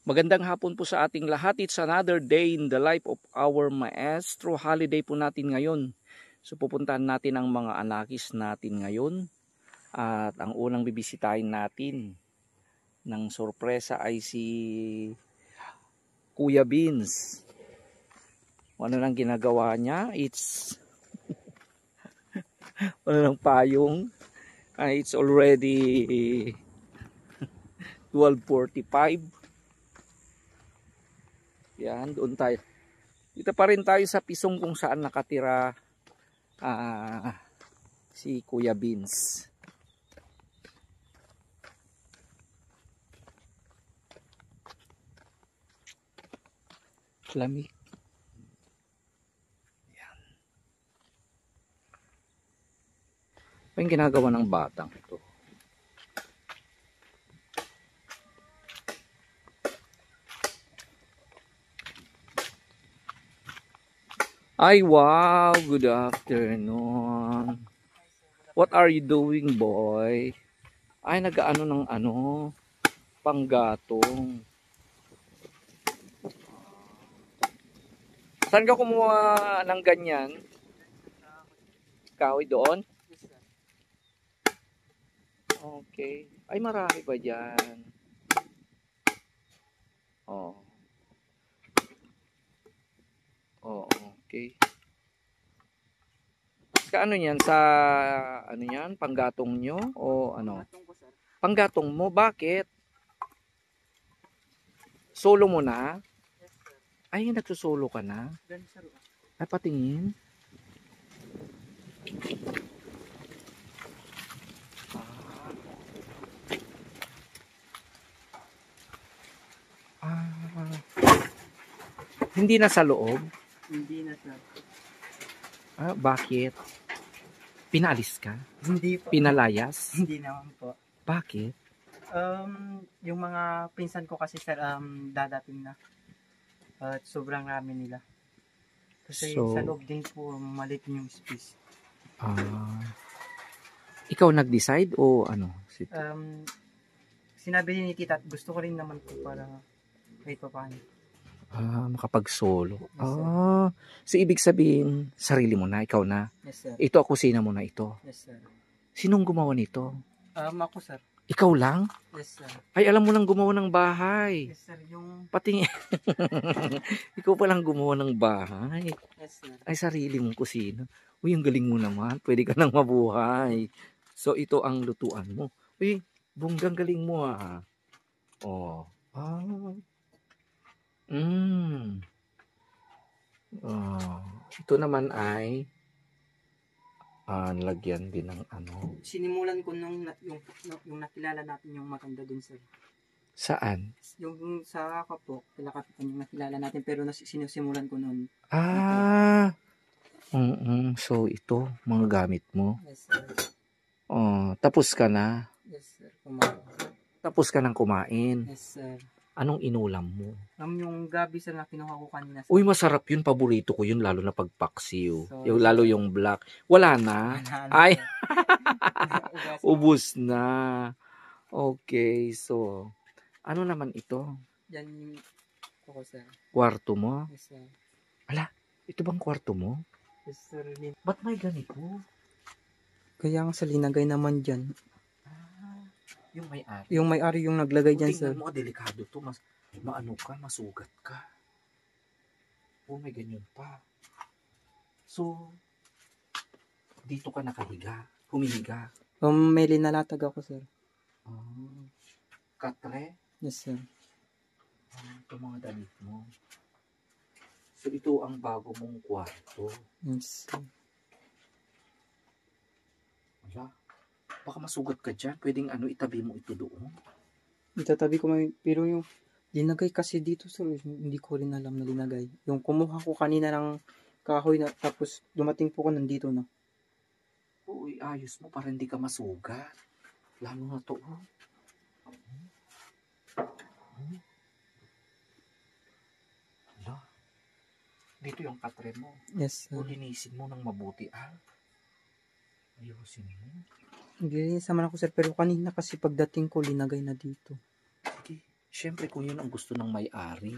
Magandang hapon po sa ating lahat. It's another day in the life of our maestro. Holiday po natin ngayon. So pupuntahan natin ang mga anakis natin ngayon. At ang unang bibisitahin natin ng sorpresa ay si Kuya Beans. Ano nang ginagawa niya? It's ano ng payong. It's already 12:45. Yan, doon tayo. Dito pa rin tayo sa pisong kung saan nakatira si Kuya Beans. Lamig. Yan. Ano yung ginagawa ng batang ito? Ay, wow! Good afternoon. What are you doing, boy? Ay, nag-ano ng panggatong. Saan ka kumuha ng ganyan? Kahoy doon? Okay. Ay, marami ba dyan? Oh. Oh, okay. Kaano yan sa ano yan? Panggatong nyo o ano? Panggatong mo, bakit? Solo mo na? Ay, nagsusolo ka na? Ay, patingin. Hindi na sa loob? Hindi na, sir. Bakit? Pinaalis ka? Hindi po. Pinalayas? Hindi naman po. Bakit? Yung mga pinsan ko kasi, sir, dadating na. At sobrang rami nila. Kasi sa loob din po, maliit yung space. Ikaw nag-decide o ano? Sinabi ni tita, gusto ko rin naman po para kahit pa paano. Makapag-solo. Yes, So ibig sabihin, sarili mo na, ikaw na. Yes, sir. Ito, kusina mo na ito. Yes, sir. Sinong gumawa nito? Ako, sir. Ikaw lang? Yes, sir. Ay, alam mo lang gumawa ng bahay. Yes, sir. Yung... Pati ikaw palang gumawa ng bahay. Yes, sir. Ay, sarili mong kusina. Uy, ang galing mo naman. Pwede ka nang mabuhay. So, ito ang lutuan mo. Uy, bonggang galing mo ah. Oh. Ito naman ay lagyan din ng ano. Sinimulan ko yung nakilala natin yung maganda dun, sir. Saan? Yung sa Kapok, yung nakilala natin, pero sinisimulan ko noon. So ito, mga gamit mo. Yes, sir. Tapos ka na? Yes, sir. Kumain. Tapos ka nang kumain? Yes, sir. Anong inulam mo? Yung gabi, sir, na kinuha ko kanina, sir. Uy, masarap yun. Paborito ko yun, lalo na pagpaksiw. So, lalo yung black. Wala na? Ay, ubus na. Okay, so, ano naman ito? Yan yung ako, sir. Kwarto mo? Yes, sir. Ala, ito bang kwarto mo? Yes, sir. Ba't may ganito? Kaya nga sa linagay naman dyan. Yung may-ari? Yung may-ari yung naglagay dyan, sir. Tingnan mo, delikado to. Maano ka, masugat ka. May ganyan pa. So, dito ka nakahiga, humihiga. May linalatag ako, sir. Katre? Yes, sir. Ito mga damit mo. So, ito ang bago mong kwarto. Yes, sir. Wala. Baka masugat ka dyan. Pwedeng itabi mo ito doon. Itatabi ko pero yung linagay kasi dito, sir, hindi ko rin alam na linagay. Yung kumuha ko kanina ng kahoy na tapos dumating po ko nandito na. Uy, ayos mo para hindi ka masugat. Lalo na to. Dito yung katre mo. Yes, sir. Linisin mo ng mabuti. Ayusin mo. Nililinis naman ako, sir, pero kanina kasi pagdating ko linagay na dito. Sige, Siyempre kung yun ang gusto ng may-ari.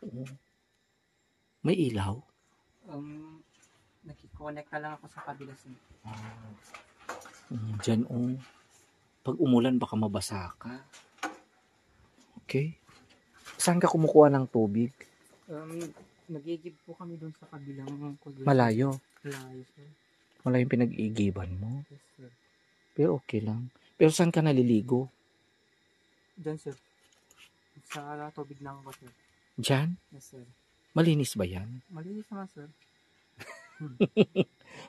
Oo. May ilaw? Nakikonnect na lang ako sa kabila sir. Diyan pag umulan baka mabasa ka. Okay. Saan ka kumukuha ng tubig? Nag-igib po kami doon sa kabilang kubo. Malayo. Malayo sir. Malayo yung pinag-iigiban mo. Yes sir. Pero okay lang. Pero saan ka naliligo? Diyan sir. Sa tubig lang ako sir. Diyan? Yes sir. Malinis ba yan? Malinis naman sir.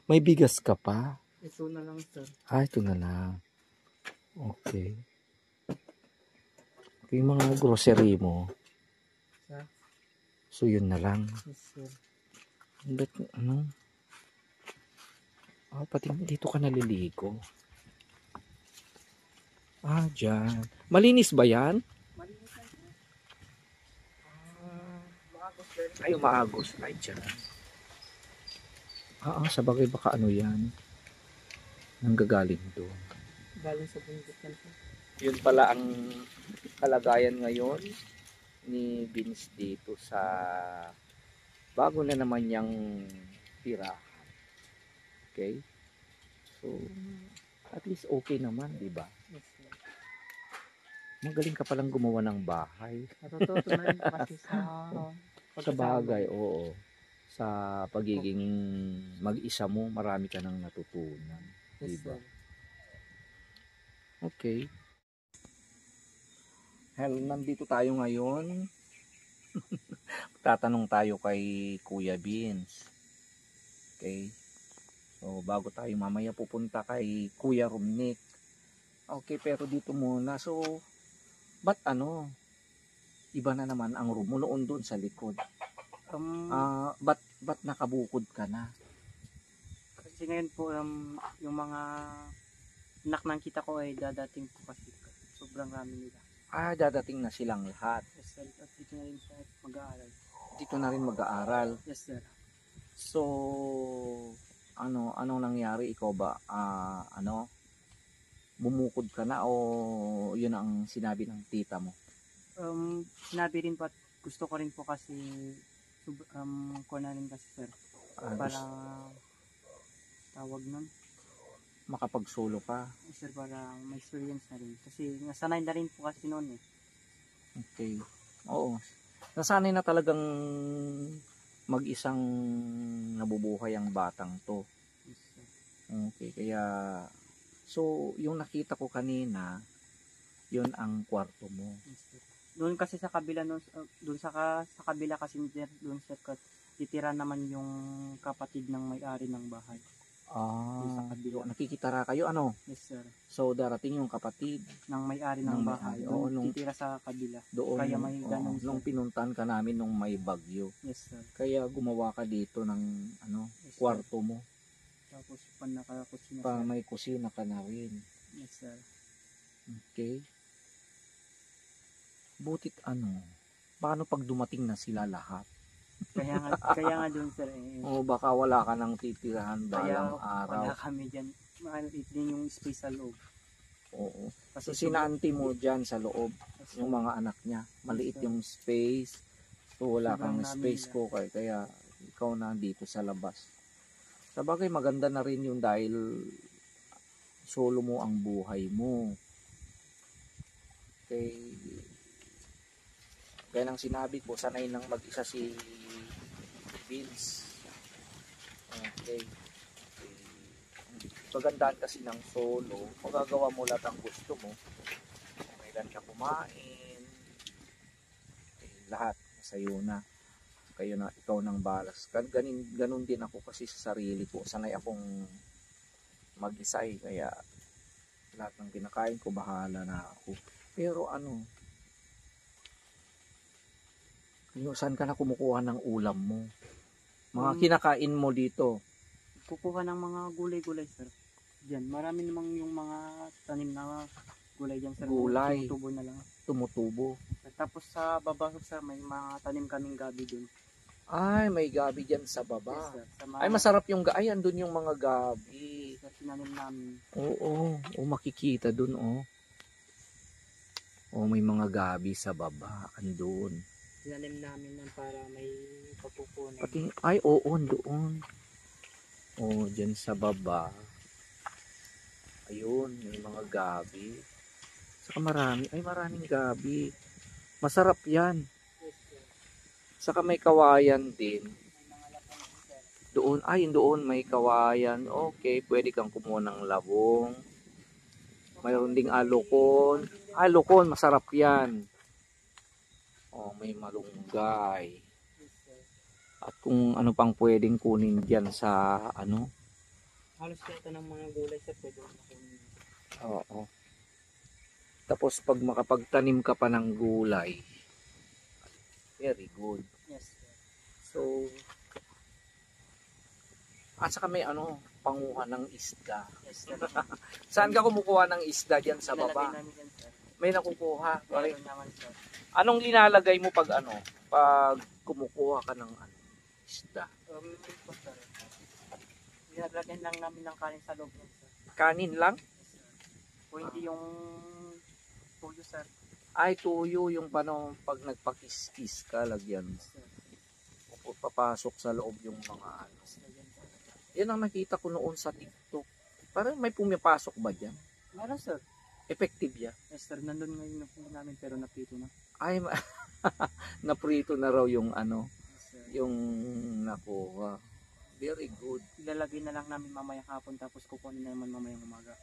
May bigas ka pa? Ito na lang sir. Ito na lang. Okay. Yung mga grocery mo. Sir? So yun na lang. Yes sir. But ano? Pati dito ka naliligo. Dyan. Malinis ba yan? Malinis na sir. Maagos sir. Ay, umaagos. Ay, dyan. Sa bagay baka ano yan. Nanggagaling doon. Galing sa bundok yan sir. Yun pala ang kalagayan ngayon ni Vince dito sa bago na naman niyang tirahan. Okay? So, at least okay naman, di ba? Yes sir. Magaling ka palang gumawa ng bahay. Natututo na rin kasi Sa bagay, oo. Sa pagiging mag-isa mo, marami ka nang natutunan. Yes Diba? sir. Okay. Hello, nandito tayo ngayon. Tatanong tayo kay Kuya Vince. Okay. So, bago tayo mamaya pupunta kay Kuya Rumnik. Okay, pero dito muna. So, ba't iba na naman ang room mo noon doon sa likod? Ba't nakabukod ka na? Kasi ngayon po, yung mga anak ng kita ko ay dadating po kasi sobrang rami nila. Dadating na silang lahat. Yes sir. At dito na rin siya mag-aaral. Dito na rin mag-aaral. Yes sir. So, anong nangyari? Ikaw ba, bumukod ka na o yun ang sinabi ng tita mo? Sinabi rin po at gusto ko rin po kasi kuha na rin kasi sir. Para tawag nun. Makapag-solo ka. Sir, para may experience na rin. Kasi nasanay na rin po kasi noon eh. Okay. Oo. Nasanay na talagang mag-isang nabubuhay ang batang to. Yes sir. Okay. Kaya, so, yung nakita ko kanina, yun ang kwarto mo. Yes sir. Doon kasi sa kabila, doon sa kabila kasi doon sir, titira naman yung kapatid ng may-ari ng bahay. Sa kabila. Nakikitara kayo, Yes sir. So, darating yung kapatid Ng may-ari ng bahay. Doon titira sa kabila. doon. Kaya may ganun, nung sir. pinuntan ka namin nung may bagyo. Yes sir. Kaya gumawa ka dito ng Yes, kwarto mo. Tapos panakakusina Pa sir. may kusina ka na rin. Yes sir. Okay. Butit paano pag dumating na sila lahat? Kaya nga doon sir eh. O baka wala ka nang titirahan balang Kaya araw. wala kami dyan. Maliit din yung space sa loob. Oo. Kasi So, sinanti mo dyan sa loob, yung mga anak niya. Maliit yung space. So, wala kang Sobrang space namin cooker. Kaya, ikaw na dito sa labas. Sa bagay, maganda na rin yung dahil solo mo ang buhay mo. Okay. Kaya nang sinabi ko, sanay nang mag-isa si Vince. Okay. Pagandaan kasi ng solo, magagawa mo lahat ang gusto mo. Kailan ka kumain, lahat sa'yo na. Kayo na, ikaw nang balas. Ganun din ako kasi sa sarili ko. Sanay akong mag-isa kaya lahat ng pinakain ko, bahala na ako. Pero saan ka na kumukuha ng ulam mo? Mga kinakain mo dito. kukuha ng mga gulay-gulay sir. Diyan, marami namang yung mga tanim na gulay diyan sir. Gulay. Tumutubo na lang. Tumutubo. Tapos sa baba sir, may mga tanim kaming gabi dun. Ay, may gabi dyan sa baba. Yes sir. Sa mga, Ay, masarap yung gabi. Ay, andun yung mga gabi. sa tinanim namin. Oo, makikita dun, O may mga gabi sa baba, andun. Tinanim namin yan para may papupunan. Pati, ay oo, doon. O, dyan sa baba. Ayun, may mga gabi. Saka maraming gabi. Masarap yan. Yes, sir. Saka may kawayan din. May mga lapang din, sir. Doon may kawayan. Okay, pwede kang kumuha ng labong. Mayroon ding alukon. Alukon, masarap yan. Oh, may malunggay. Yes, sir. At kung ano pang pwedeng kunin diyan sa ano. Halos lahat ng mga gulay, sir, pwede mo makunin. Oo. Tapos pag makapagtanim ka pa ng gulay, very good. Yes, sir. So, at saka may panguha ng isda. Yes, sir. Saan ka kumukuha ng isda diyan sa Ilalagay baba? namin yan, sir. May nakukuha. Okay. Meron naman, sir. Anong linalagay mo pag pag kumukuha ka ng isda? Po, sir. Nilalagay lang namin ng kanin sa loob yan, sir. Kanin lang? Yes, sir. O hindi yung tuyo, sir. Ay, tuyo yung pag nagpakis-kis ka, lagyan. Yes, sir. Papasok sa loob yung mga Yes, sir, yan, sir. Yan ang nakita ko noon sa TikTok. Parang may pumipasok ba dyan? Meron, sir. Effective yan. Yes, sir. Nandun ngayon yung namin pero napito na. Ay, naprito na raw yung Yes, sir. yung nakuha. Very good. Ilalagay na lang namin mamayang hapon tapos kukunin na naman mamayang umaga.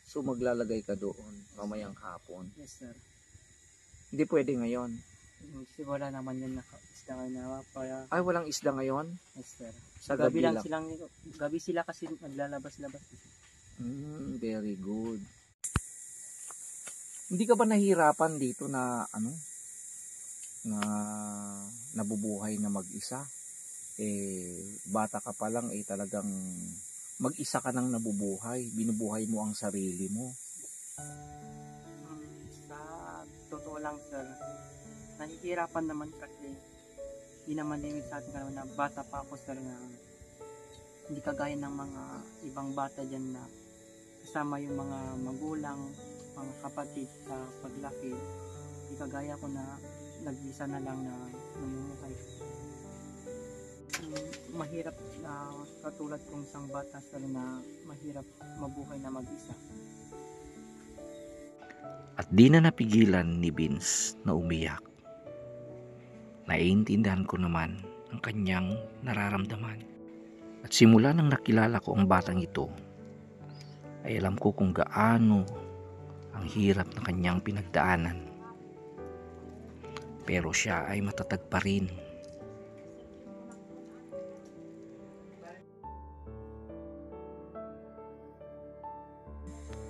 So maglalagay ka doon mamayang hapon. Yes, sir. Hindi pwede ngayon. Kasi wala naman yan na isda ngayon na kaya. Ay, walang isda ngayon? Yes, sir. Sa gabi lang. Gabi sila kasi naglalabas-labas. Very good. Hindi ka ba nahihirapan dito na na nabubuhay na mag-isa? Bata ka pa lang talagang mag-isa ka nang nabubuhay. Binubuhay mo ang sarili mo. Sa totoo lang, sir, nahihirapan naman kasi hindi naman limit sa atin na bata pa ako, sir, na hindi kagaya ng mga ibang bata dyan na kasama yung mga magulang, mga kapatid sa paglaki. Hindi kagaya ko na nag-isa na lang na namumuhay. Mahirap na katulad kong isang bata, sir, na mahirap mabuhay na mag-isa. At di na napigilan ni Vince na umiyak. Naiintindihan ko naman ang kanyang nararamdaman. At simula nang nakilala ko ang batang ito, ay alam ko kung gaano ang hirap na kanyang pinagdaanan. Pero siya ay matatag pa rin.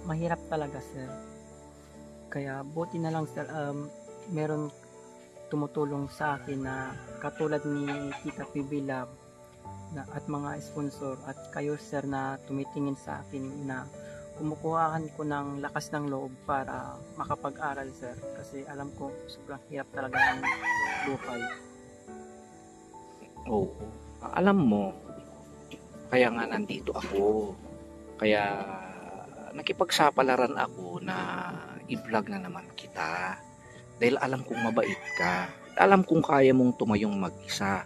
Mahirap talaga, sir. Kaya buti na lang, sir, meron tumutulong sa akin na katulad ni Tita PB Lab at mga sponsor at kayo, sir, na tumitingin sa akin na kumukuhaan ko ng lakas ng loob para makapag-aral, sir, kasi alam ko sobrang hirap talaga ng buhay. Oo. Alam mo, kaya nga nandito ako. Kaya nakipagsapalaran ako na i-vlog na naman kita. Dahil alam kong mabait ka. Alam kong kaya mong tumayong mag-isa.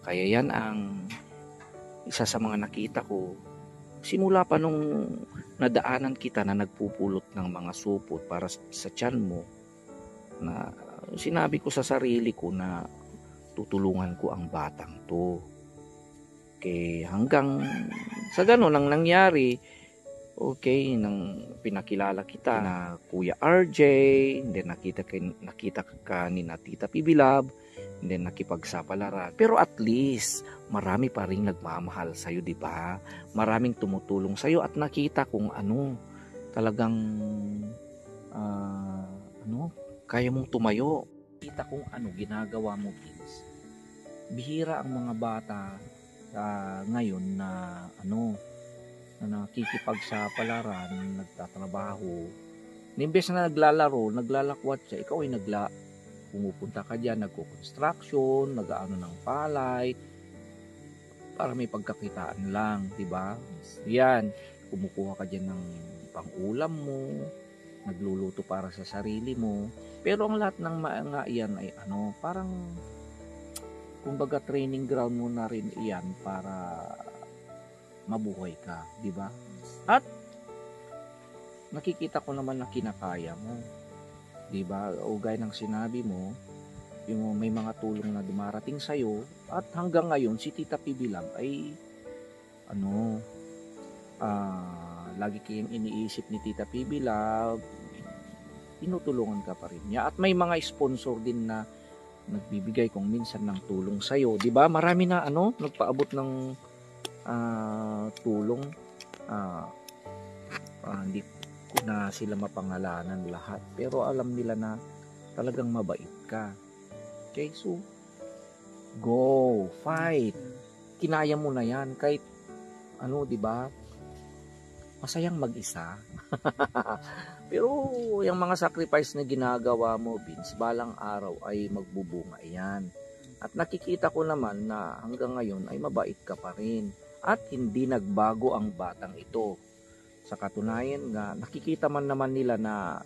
Kaya yan ang isa sa mga nakita ko. Simula pa nung nadaanan kita na nagpupulot ng mga supot para sa tiyan mo, na sinabi ko sa sarili ko na tutulungan ko ang batang to. Okay, hanggang sa gano'n ang nangyari. Okay, nang pinakilala kita na Kuya RJ, then nakita ka ni Tita PB Lab, then nakipagsapalaran. Pero at least marami pa ring nagmamahal sa iyo, 'di ba? Maraming tumutulong sa iyo at nakita kung talagang kaya mong tumayo. Kita kung ginagawa mo, kids. Bihira ang mga bata ngayon na na nakikipagsapalaran, nagtatrabaho. Imbes na naglalaro, naglalakwat siya, ikaw ay pumupunta ka dyan, nagko-construction, nag-aano ng palay, para may pagkakitaan lang, di ba? Yan, kumukuha ka dyan ng pang-ulam mo, nagluluto para sa sarili mo. Pero ang lahat ng mga iyan ay parang kumbaga training ground mo na rin iyan para mabuhay ka, di ba? At nakikita ko naman na kinakaya mo, di ba? O gaya ng sinabi mo, yung may mga tulong na dumarating sa'yo at hanggang ngayon si Tita Pibilang ay lagi kayong iniisip ni Tita Pibilang, tinutulungan ka pa rin niya at may mga sponsor din na nagbibigay kung minsan ng tulong sa'yo, di ba? Marami na nagpaabot ng tulong, hindi ko na sila mapangalanan lahat pero alam nila na talagang mabait ka. Okay, so go, fight. Kinaya mo na yan kahit di ba? Masayang mag-isa. Pero yung mga sacrifice na ginagawa mo, Vince, balang araw ay magbubunga yan. At nakikita ko naman na hanggang ngayon ay mabait ka pa rin. At hindi nagbago ang batang ito. Sa katunayan nga, nakikita man naman nila na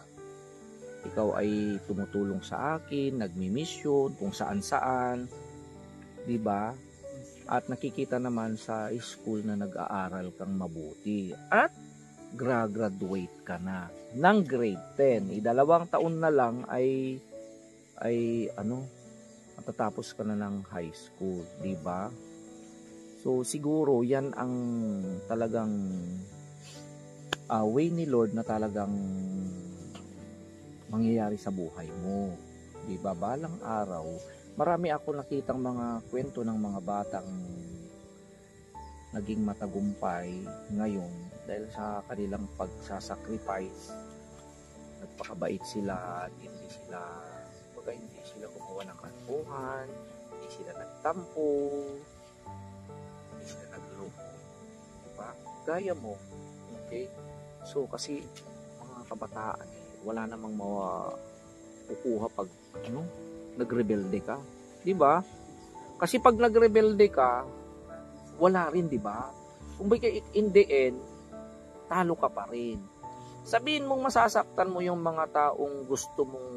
ikaw ay tumutulong sa akin, nagmi-mission kung saan-saan, 'di ba? At nakikita naman sa school na nag-aaral kang mabuti at graduate ka na ng grade 10. 2 taon na lang ay matatapos ka na ng high school, 'di ba? So siguro 'yan ang talagang way ni Lord na talagang mangyayari sa buhay mo. Di ba? Balang araw, marami ako nakitang mga kwento ng mga batang naging matagumpay ngayon dahil sa kanilang pagsasacrifice. Nagpakabait sila, hindi sila gumawa ng kalpuhan, hindi sila nagtampo, hindi sila nagloko. Di ba? Gaya mo. Okay? So, kasi mga kabataan wala namang makukuha pag nagrebelde ka, 'di ba? Kasi pag nagrebelde ka, wala rin, 'di ba? Kung in the end, talo ka pa rin. Sabihin mong masasaktan mo yung mga taong gusto mong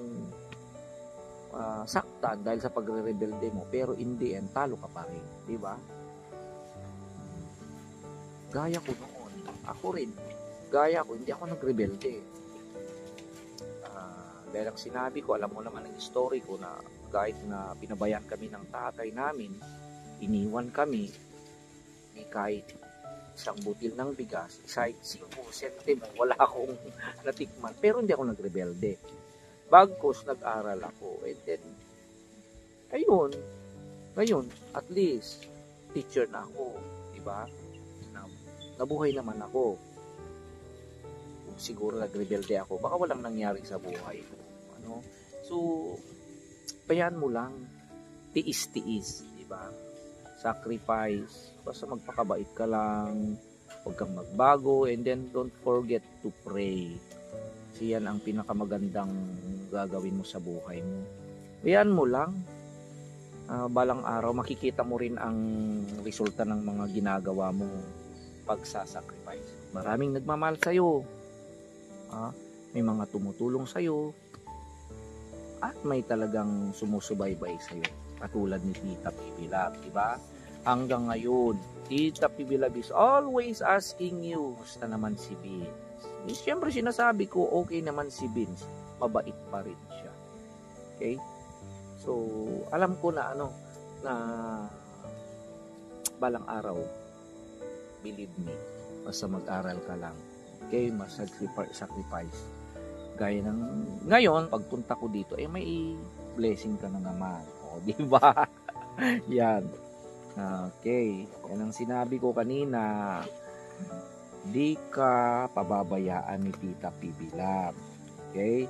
saktan dahil sa pagre-rebelde mo, pero in the end, talo ka pa rin, 'di ba? Gaya ko noon, ako rin. Gaya ko, hindi ako nagrebelde. Dahil ang sinabi ko, alam mo naman ang story ko na kahit na pinabayaan kami ng tatay namin, iniwan kami, kahit isang butil ng bigas, kahit 5 sentimo, wala akong natikman. Pero hindi ako nagrebelde. Bagkus nag-aral ako. And then, ayun, ngayon, at least, teacher na ako. Diba? Nabuhay naman ako. Kung siguro nagrebelde ako, baka walang nangyari sa buhay ko. So, bayaan mo lang, tiis-tiis, di ba? Sacrifice, basta magpakabait ka lang, huwag kang magbago, and then don't forget to pray. Kasi yan ang pinakamagandang gagawin mo sa buhay mo. Bayaan mo lang, balang araw, makikita mo rin ang resulta ng mga ginagawa mo pagsasacrifice. Maraming nagmamahal sa'yo. May mga tumutulong sa'yo. At may talagang sumusubaybay sa'yo. Katulad ni Tita Pibilab, diba? Hanggang ngayon, Tita Pibilab is always asking you, basta naman si Vince. Siyempre sinasabi ko, okay naman si Vince. Mabait pa rin siya. Okay? So, alam ko na na balang araw, believe me, basta mag-aral ka lang. Okay? Mas sacrifice. Gaya ng ngayon, pagpunta ko dito, may blessing ka na naman. O, di ba? Yan. Okay. Yan ang sinabi ko kanina. Di ka pababayaan ni Tita Pibilab. Okay?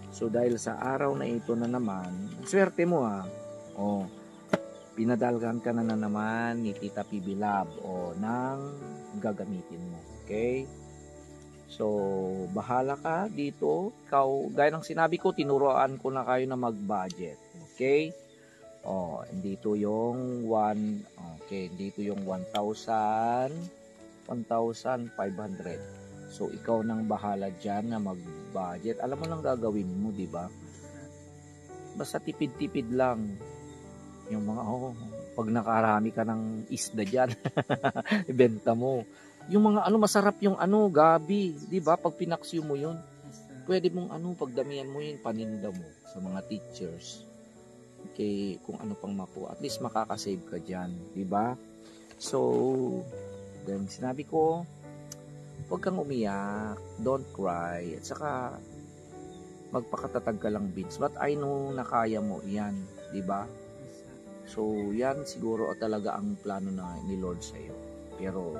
So, dahil sa araw na ito na naman, swerte mo O, pinadalgan ka na naman ni Tita Pibilab ng gagamitin mo. Okay? So, bahala ka dito. Ikaw, gaya ng sinabi ko, tinuruan ko na kayo na mag-budget. Okay? Dito yung 1,500. So, ikaw nang bahala dyan na budget. Alam mo lang gagawin mo, di ba? Basta tipid-tipid lang. Yung mga, pag nakarami ka ng isda dyan, ibenta mo. Yung mga masarap yung gabi, di ba? Pag pinaksiw mo yun, pwede mong pagdamihan mo yun, paninda mo sa mga teachers. Okay, kung ano pang mapo. At least makakasave ka dyan, di ba? So, then sinabi ko, huwag kang umiyak, don't cry, at saka magpakatatag ka lang, Vince. But I know na kaya mo yan, di ba? So, yan siguro talaga ang plano na ni Lord sa'yo. Pero,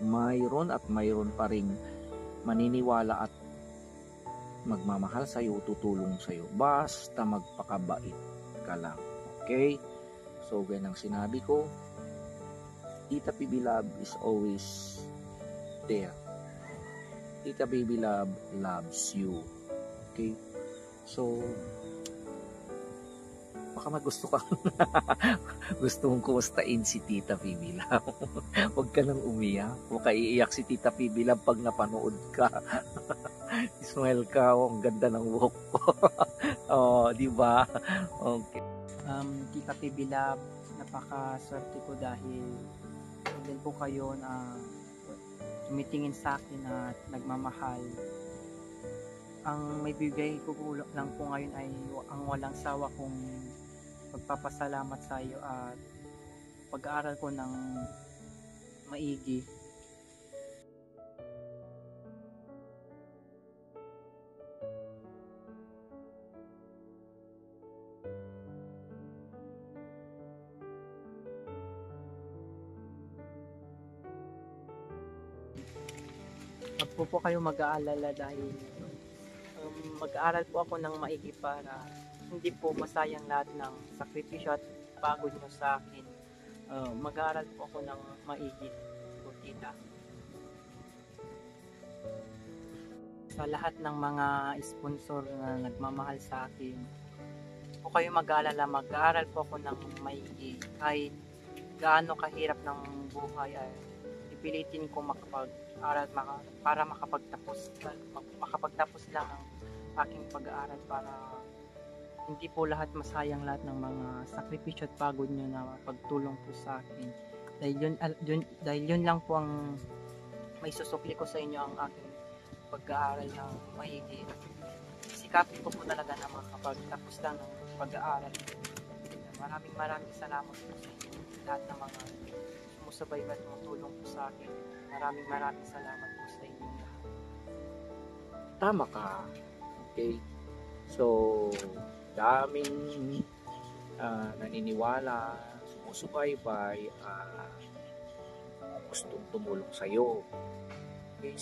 mayroon at mayroon pa ring maniniwala at magmamahal sa'yo, tutulong sa'yo. Basta magpakabait ka lang. Okay? So, ganyan ang sinabi ko. Tita Baby Love is always there. Tita Baby Love loves you. Okay? So, baka magusto ka. Gusto mong kumustain si Tita Baby Love. Huwag ka nang umiyak. Huwag ka iiyak si Tita Baby Love pag napanood ka. Smile ka. Ang ganda ng buhok ko. Di ba? Okay. Tita Baby Love, napakaswerte ko dahil din po kayo na tumitingin sa akin at nagmamahal. Ang may bigay ko lang po ngayon ay ang walang sawa kong pagpapasalamat sa iyo at pag-aaral ko ng maigi. Wag po kayo mag-aalala dahil mag-aaral po ako ng maigi para hindi po masayang lahat ng sakripisyo at pagod nyo sa akin. Mag-aaral po ako ng maigi po, tita. Sa lahat ng mga sponsor na nagmamahal sa akin, po kayo mag-aalala, mag-aaral po ako ng maigi. Kahit gaano kahirap ng buhay ay pipilitin ko makapag-aral para makapagtapos lang ang aking pag-aaral para hindi po lahat masayang lahat ng mga sakripisyo at pagod nyo na pagtulong po sa akin. Dahil yun lang po ang may susukli ko sa inyo, ang aking pag-aaral ng maigi. Sikapin ko po talaga na makapagtapos lang ng pag-aaral. Maraming salamat po sa inyo. Lahat ng mga sumusabay at tumutulong po sa akin. Maraming salamat po sa inyo lahat. Tama ka. Okay? So, daming naniniwala, sumusubaybay, gustong tumulong sa'yo. Okay?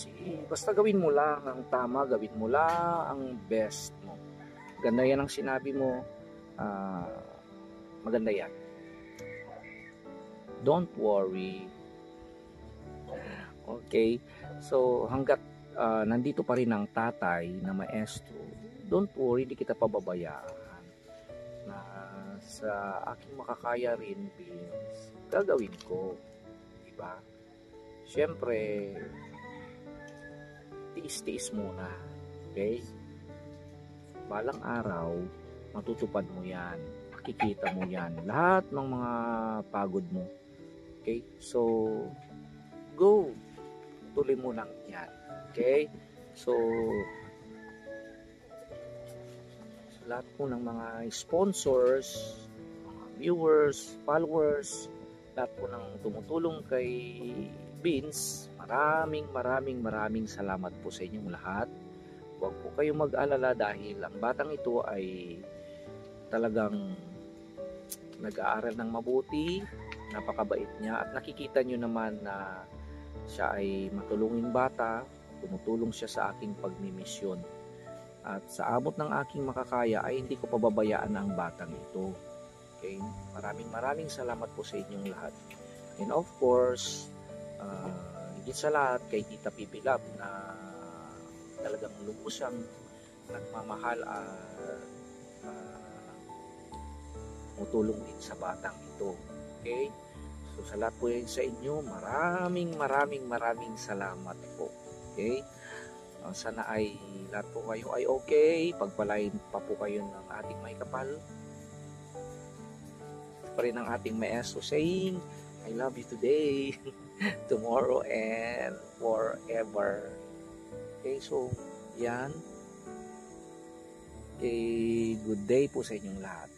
Basta gawin mo lang ang tama, gawin mo lang ang best mo. Ganda yan ang sinabi mo. Maganda yan. Don't worry. Okay? So, hanggat nandito pa rin ang tatay na maestro, don't worry, di kita pababayaan. Na sa aking makakaya rin, Vince, gagawin ko. Diba? Siyempre, tiis-tiis muna. Okay? Balang araw, matutupad mo yan. Makikita mo yan. Lahat ng mga pagod mo. Okay? So, go. Tuloy mo lang yan. Okay? So, lahat po ng mga sponsors, mga viewers, followers, lahat po ng tumutulong kay Vince, maraming salamat po sa inyong lahat. Huwag po kayong mag-alala dahil ang batang ito ay talagang nag-aaral ng mabuti, napakabait niya at nakikita nyo naman na siya ay matulunging bata, tumutulong siya sa aking pagmimisyon. At sa abot ng aking makakaya ay hindi ko pababayaan ang batang ito. Okay? Maraming salamat po sa inyong lahat. And of course, higit sa lahat kay Tita Baby Love na talagang lubusang nagmamahal at tumutulong din sa batang ito. Okay? So sa lahat po yan sa inyo, maraming salamat po. Okay? Sana ay lahat po kayo ay okay. Pagpalain pa po kayo ng ating may kapal. Pa rin ang ating maestro saying, I love you today, tomorrow, and forever. Okay, so yan. Okay, good day po sa inyong lahat.